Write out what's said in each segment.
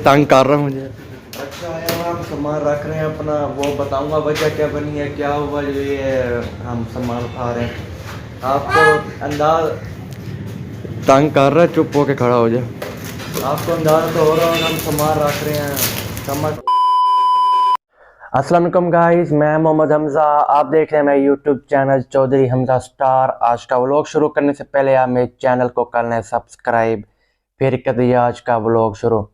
तंग कर रहा मुझे। अच्छा आया हुआ, हम सामान रख रहे हैं अपना, वो बताऊंगा वजह क्या बनी है, क्या हुआ जो ये हम सामान उठा रहे हैं। आपको अंदाज तंग कर रहा है, चुप होके खड़ा हो जाए। आपको अंदाजा तो हो रहा होगा हम सामान रख रहे हैं, समझ। अस्सलाम वालेकुम गाइस, मैं मोहम्मद हमज़ा, आप देख रहे हैं मेरा YouTube channel Chaudhary Hamza star. आज का व्लॉग शुरू करने से पहले आप मेरे चैनल को कर लें सब्सक्राइब, फिर कर दिए आज का व्लॉग शुरू।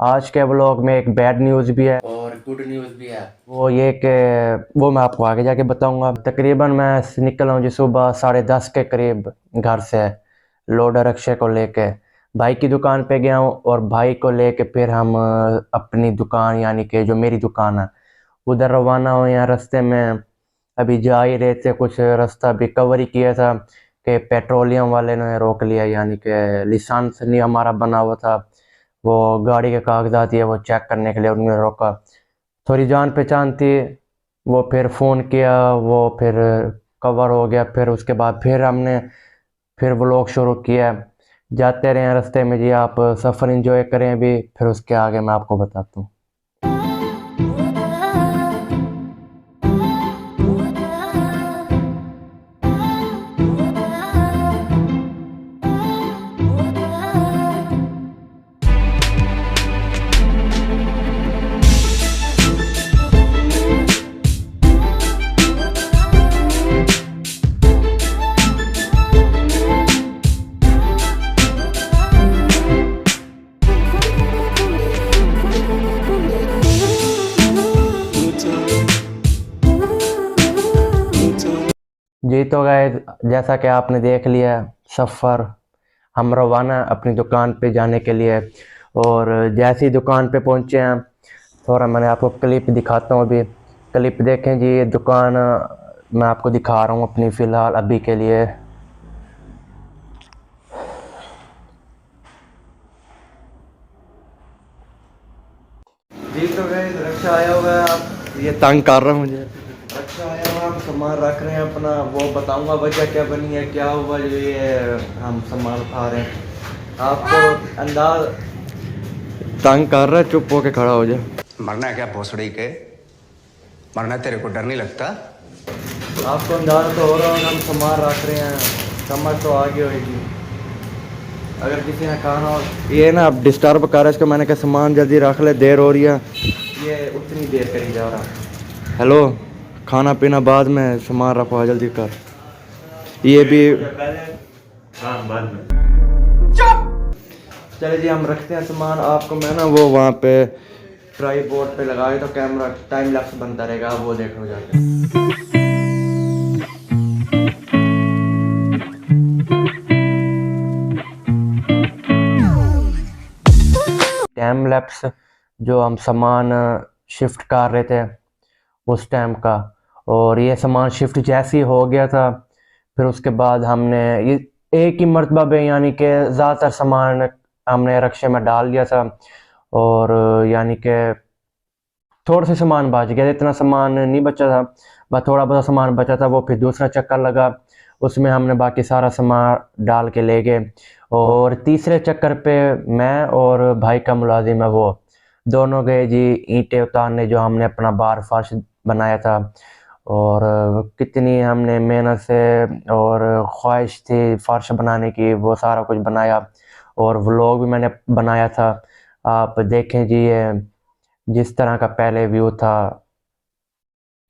आज के व्लॉग में एक बैड न्यूज़ भी है और गुड न्यूज़ भी है। वो ये कि वो मैं आपको आगे जाके बताऊंगा। तकरीबन मैं निकला हूँ जी सुबह 10:30 के करीब घर से, लोडर रक्शे को लेके भाई की दुकान पे गया हूँ, और भाई को लेके फिर हम अपनी दुकान यानी कि जो मेरी दुकान है उधर रवाना हुए हैं। रास्ते में अभी जा ही रहे थे, कुछ रास्ता भी कवर ही किया था कि पेट्रोलियम वाले ने रोक लिया, यानी कि लाइसेंस नहीं हमारा बना हुआ था, वो गाड़ी के कागजात ये वो चेक करने के लिए उन्होंने रोका। थोड़ी जान पहचान थी, वो फिर फ़ोन किया, वो फिर कवर हो गया। फिर उसके बाद फिर हमने फिर व्लॉग शुरू किया। जाते रहे हैं रास्ते में जी, आप सफ़र एंजॉय करें अभी, फिर उसके आगे मैं आपको बताता हूँ। जी तो गए, जैसा कि आपने देख लिया सफ़र, हम रवाना अपनी दुकान पे जाने के लिए। और जैसी दुकान पे पहुंचे हैं, थोड़ा मैंने आपको क्लिप दिखाता हूँ। अभी क्लिप देखें जी, ये दुकान मैं आपको दिखा रहा हूँ अपनी फ़िलहाल अभी के लिए। जी तो गए, रक्षा आया हुआ है, आप ये तंग कर रहा मुझे। रक्षा आया हुआ, हम सामान रख रहे हैं अपना, वो बताऊंगा वजह क्या बनी है, क्या हुआ जो ये हम सामान उठा रहे हैं। आपको अंदाज तंग कर रहा है, चुप होके खड़ा हो जाए। मरना है क्या भोसड़ी के? मरना तेरे को डर नहीं लगता? आपको अंदाजा तो हो रहा होगा हम सामान रख रहे हैं, समझ तो आगे होगी। अगर किसी ने कहा हो ये ना अब डिस्टर्ब कर रहा है इसको, मैंने कहा सामान जल्दी रख ले, देर हो रही है, ये उतनी देर करी जा रहा। हेलो, खाना पीना बाद में, सामान रखवा जल्दी कर। ये भी चले जी, हम रखते हैं सामान। आपको मैं ना वो वहाँ पे ट्राई बोर्ड पे लगाए तो कैमरा टाइम लैप्स बनता रहेगा, आप वो देख लो जाके। टाइम लैप्स जो हम सामान शिफ्ट कर रहे थे उस टाइम का, और ये सामान शिफ्ट जैसे ही हो गया था, फिर उसके बाद हमने ये एक ही मरतबा में यानी कि ज़्यादातर सामान हमने रक्शे में डाल दिया था। और यानी कि थोड़ा सा सामान बच गया, इतना सामान नहीं बचा था, बस थोड़ा बहुत सामान बचा था। वो फिर दूसरा चक्कर लगा, उसमें हमने बाकी सारा सामान डाल के ले गए। और तीसरे चक्कर पे मैं और भाई का मुलाजिम है वो दोनों गए जी ईंटें उतारने, जो हमने अपना बार फर्श बनाया था। और कितनी हमने मेहनत से और ख्वाहिश थी फर्श बनाने की, वो सारा कुछ बनाया, और व्लॉग भी मैंने बनाया था। आप देखें जी, ये जिस तरह का पहले व्यू था,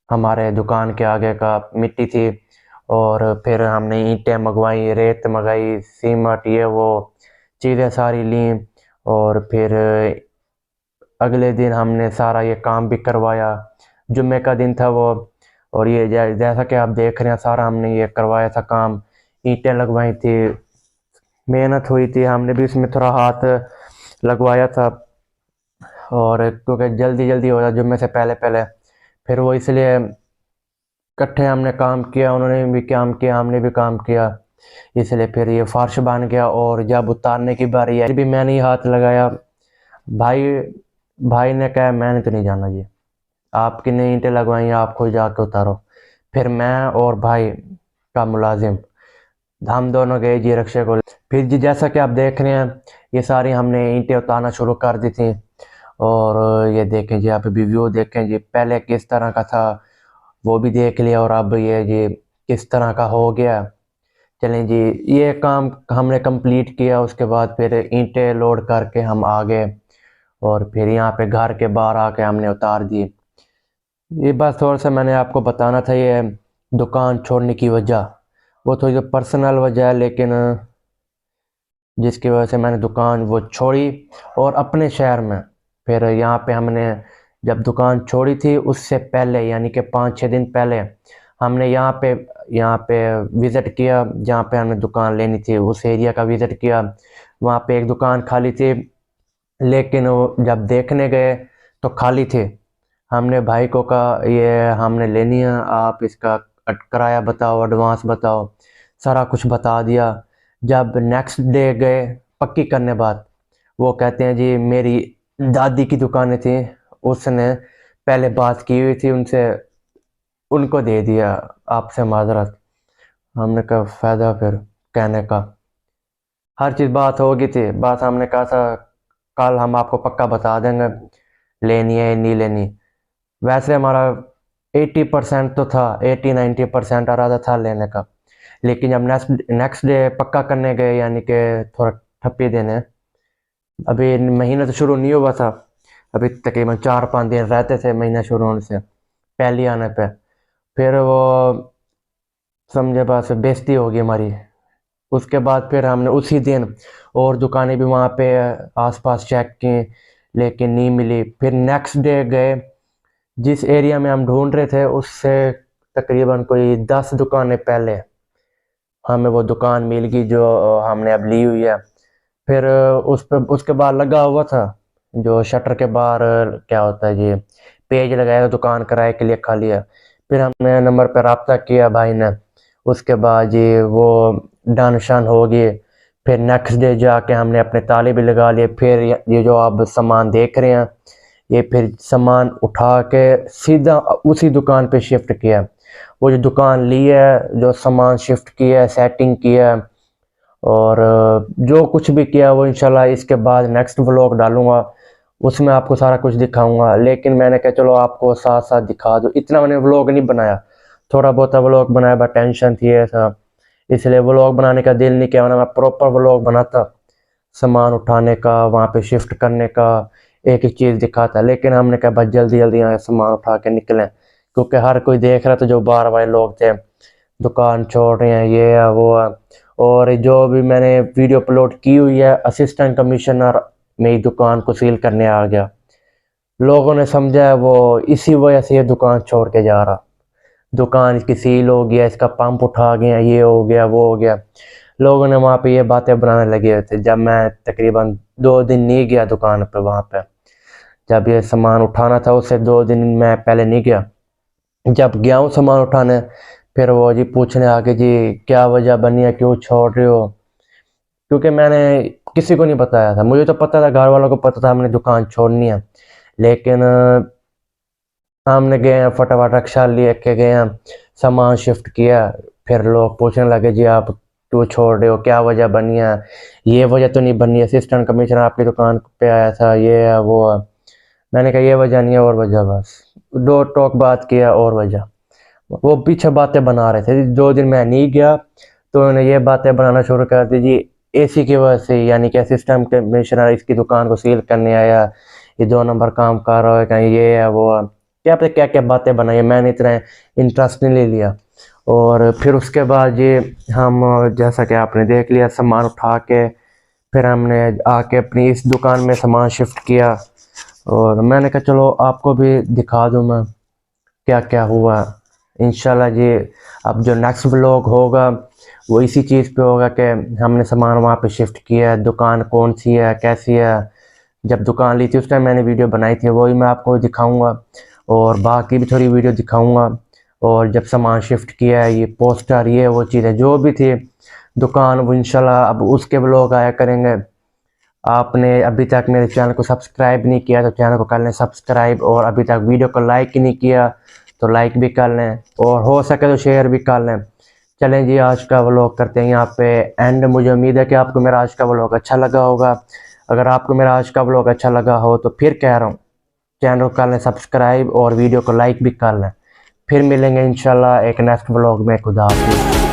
हमारे दुकान के आगे का मिट्टी थी, और फिर हमने ईंटें मंगवाई, रेत मंगाई, सीमेंट, ये वो चीज़ें सारी ली। और फिर अगले दिन हमने सारा ये काम भी करवाया, जुम्मे का दिन था वो। और ये जैसा कि आप देख रहे हैं, सारा हमने ये करवाया था काम, ईंटें लगवाई थी, मेहनत हुई थी, हमने भी इसमें थोड़ा हाथ लगवाया था। और क्योंकि जल्दी जल्दी हो जाए जुम्मे से पहले पहले, फिर वो इसलिए इकट्ठे हमने काम किया, उन्होंने भी काम किया, हमने भी काम किया, इसलिए फिर ये फर्श बन गया। और जब उतारने की बारी आई भी मैंने ही हाथ लगाया। भाई भाई ने कहा मैंने तो नहीं जाना जी, आपकी नई ईंटें लगवाई, आप खुद जाके उतारो। फिर मैं और भाई का मुलाजिम हम दोनों गए जी रक्शे को। फिर जी जैसा कि आप देख रहे हैं, ये सारी हमने ईंटें उतारना शुरू कर दी थी। और ये देखें जी, आप भी व्यू देखें जी, पहले किस तरह का था वो भी देख लिया, और अब ये जी किस तरह का हो गया। चलें जी, ये काम हमने कंप्लीट किया, उसके बाद फिर ईंटें लोड करके हम आ गए और फिर यहाँ पे घर के बाहर आके हमने उतार दी। ये बस थोड़ा सा मैंने आपको बताना था, ये दुकान छोड़ने की वजह, वो थोड़ी जो पर्सनल वजह है, लेकिन जिसकी वजह से मैंने दुकान वो छोड़ी और अपने शहर में फिर यहाँ पे हमने जब दुकान छोड़ी थी उससे पहले यानी कि 5-6 दिन पहले हमने यहाँ पे विज़िट किया, जहाँ पे हमने दुकान लेनी थी उस एरिया का विज़िट किया। वहाँ पे एक दुकान खाली थी, लेकिन वो जब देखने गए तो खाली थी। हमने भाई को कहा ये हमने लेनी है, आप इसका किराया बताओ, एडवांस बताओ, सारा कुछ बता दिया। जब नेक्स्ट डे गए पक्की करने बाद, वो कहते हैं जी मेरी दादी की दुकानें थी, उसने पहले बात की हुई थी उनसे, उनको दे दिया, आपसे माजरत। हमने कहा फ़ायदा फिर कहने का, हर चीज़ बात हो गई थी, बात हमने कहा था कल हम आपको पक्का बता देंगे लेनी है नहीं लेनी। वैसे हमारा 80% तो था, 80-90% इरादा था लेने का, लेकिन जब नेक्स्ट डे पक्का करने गए यानी कि थोड़ा ठप्पी देने, अभी महीना तो शुरू नहीं हुआ था, अभी तकरीबन 4-5 दिन रहते थे महीना शुरू होने से पहले आने पे, फिर वो समझे बस बेइज्जती होगी हमारी। उसके बाद फिर हमने उसी दिन और दुकानें भी वहाँ पे आसपास चेक की, लेकिन नहीं मिली। फिर नेक्स्ट डे गए, जिस एरिया में हम ढूंढ रहे थे उससे तकरीबन कोई 10 दुकानें पहले हमें वो दुकान मिल गई जो हमने अब ली हुई है। फिर उस पे उसके बाद लगा हुआ था जो शटर के बाहर क्या होता है जी, पेज लगाया दुकान किराए के लिए खाली है। फिर हमने नंबर पर रब्ता किया भाई ने, उसके बाद जी वो डन शन हो गई। फिर नेक्स्ट डे जाके हमने अपने ताले भी लगा लिए। फिर ये जो आप सामान देख रहे हैं, ये फिर सामान उठा के सीधा उसी दुकान पे शिफ्ट किया। वो जो दुकान ली है, जो सामान शिफ्ट किया है, सेटिंग किया है, और जो कुछ भी किया वो इंशाल्लाह इसके बाद नेक्स्ट व्लॉग डालूंगा, उसमें आपको सारा कुछ दिखाऊंगा। लेकिन मैंने कहा चलो आपको साथ साथ दिखा दूँ, इतना मैंने व्लॉग नहीं बनाया, थोड़ा बहुत व्लॉग बनाया, बट टेंशन थी ऐसा, इसलिए व्लॉग बनाने का दिल नहीं किया, वरना मैं प्रॉपर व्लॉग बनाता, सामान उठाने का, वहाँ पे शिफ्ट करने का, एक एक चीज़ दिखाता। लेकिन हमने कहा बस जल्दी जल्दी यहाँ सामान उठा के निकलें, क्योंकि हर कोई देख रहा था, जो बाहर वाले लोग थे दुकान छोड़ रहे हैं, ये है वो है। और जो भी मैंने वीडियो अपलोड की हुई है, असिस्टेंट कमिश्नर मेरी दुकान को सील करने आ गया, लोगों ने समझा है वो इसी वजह से ये दुकान छोड़ के जा रहा, दुकान इसकी सील हो गया, इसका पंप उठा गया, ये हो गया वो हो गया। लोगों ने वहाँ पे ये बातें बनाने लगे हुए थे। जब मैं तकरीबन 2 दिन नहीं गया दुकान पे, वहाँ पे जब ये सामान उठाना था उससे 2 दिन मैं पहले नहीं गया, जब गया हूँ सामान उठाने, फिर वो जी पूछने आगे जी क्या वजह बनी है, क्यों छोड़ रहे हो। क्योंकि मैंने किसी को नहीं बताया था, मुझे तो पता था, घर वालों को पता था हमने दुकान छोड़नी है, लेकिन हमने गए हैं फटाफट रक्षा लिए के गए हैं, सामान शिफ्ट किया। फिर लोग पूछने लगे जी आप क्यों छोड़ रहे हो, क्या वजह बनी है। ये वजह तो नहीं बनी है, असिस्टेंट कमिश्नर आपकी दुकान पे आया था, ये है वो है। मैंने कहा ये वजह नहीं है, और वजह बस 2 टॉक बात किया और वजह, वो पीछे बातें बना रहे थे। 2 दिन मैं नहीं गया तो उन्होंने ये बातें बनाना शुरू कर दी जी, एसी की वजह से, यानी कि असिस्टेंट कमिश्नर इसकी दुकान को सील करने आया, ये 2 नंबर काम कर रहा है, कहीं ये है वो है, क्या पता क्या क्या बातें बनाई। मैंने इतना इंटरेस्ट नहीं ले लिया। और फिर उसके बाद ये हम जैसा कि आपने देख लिया, सामान उठा के फिर हमने आके अपनी इस दुकान में सामान शिफ्ट किया, और मैंने कहा चलो आपको भी दिखा दूँ मैं क्या क्या हुआ। इंशाल्लाह जी अब जो नेक्स्ट व्लॉग होगा वो इसी चीज़ पे होगा कि हमने सामान वहाँ पे शिफ्ट किया है, दुकान कौन सी है, कैसी है। जब दुकान ली थी उस टाइम मैंने वीडियो बनाई थी, वही मैं आपको दिखाऊंगा, और बाकी भी थोड़ी वीडियो दिखाऊंगा। और जब सामान शिफ्ट किया है, ये पोस्टर, ये वो चीज़ें जो भी थी दुकान, वो इंशाल्लाह अब उसके व्लॉग आया करेंगे। आपने अभी तक मेरे चैनल को सब्सक्राइब नहीं किया तो चैनल को कर लें सब्सक्राइब, और अभी तक वीडियो को लाइक ही नहीं किया तो लाइक भी कर लें, और हो सके तो शेयर भी कर लें। चलें जी आज का व्लॉग करते हैं यहाँ पे एंड। मुझे उम्मीद है कि आपको मेरा आज का व्लॉग अच्छा लगा होगा। अगर आपको मेरा आज का व्लॉग अच्छा लगा हो तो फिर कह रहा हूँ, चैनल को कर लें सब्सक्राइब और वीडियो को लाइक भी कर लें। फिर मिलेंगे इंशाल्लाह एक नेक्स्ट व्लॉग में। खुदा हाफिज़।